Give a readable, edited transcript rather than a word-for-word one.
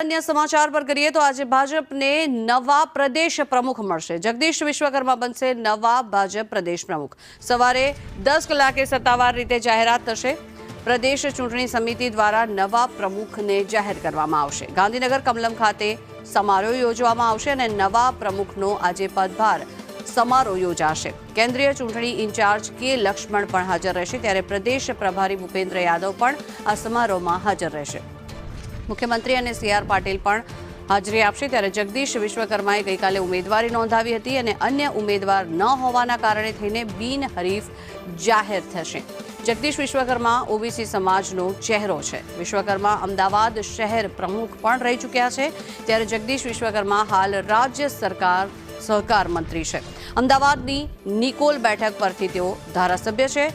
અન્ય સમાચાર પર કરીએ તો આજે ભાજપને નવા પ્રદેશ પ્રમુખ મળશે। જગદીશ વિશ્વકર્મા બનશે નવા ભાજપ પ્રદેશ પ્રમુખ। સવારે 10 કલાકે સત્તાવાર રીતે જાહેરાત થશે। પ્રદેશ ચૂંટણી સમિતિ દ્વારા નવા પ્રમુખને જાહેર કરવામાં આવશે। ગાંધીનગર કમલમ ખાતે સમારોહ યોજવામાં આવશે અને નવા પ્રમુખનો આજે પદભાર સમારોહ યોજાશે। કેન્દ્રીય ચૂંટણી ઇન્ચાર્જ કે લક્ષ્મણ પણ હાજર રહેશે, ત્યારે પ્રદેશ પ્રભારી ભૂપેન્દ્ર યાદવ પણ આ સમારોહમાં હાજર રહેશે। મુખ્યમંત્રી અને સી.આર. પાટીલ પણ હાજરી આપશે, ત્યારે જગદીશ વિશ્વકર્માએ ગઈકાલે ઉમેદવારી નોંધાવી હતી અને અન્ય ઉમેદવાર ન હોવાના કારણે થઈને બિનહરીફ જાહેર થશે। જગદીશ વિશ્વકર્મા ઓબીસી સમાજનો ચહેરો છે। વિશ્વકર્મા અમદાવાદ શહેર પ્રમુખ પણ રહી ચૂક્યા છે, ત્યારે જગદીશ વિશ્વકર્મા હાલ રાજ્ય સરકાર સહકાર મંત્રી છે। અમદાવાદની નિકોલ બેઠક પરથી તેઓ ધારાસભ્ય છે।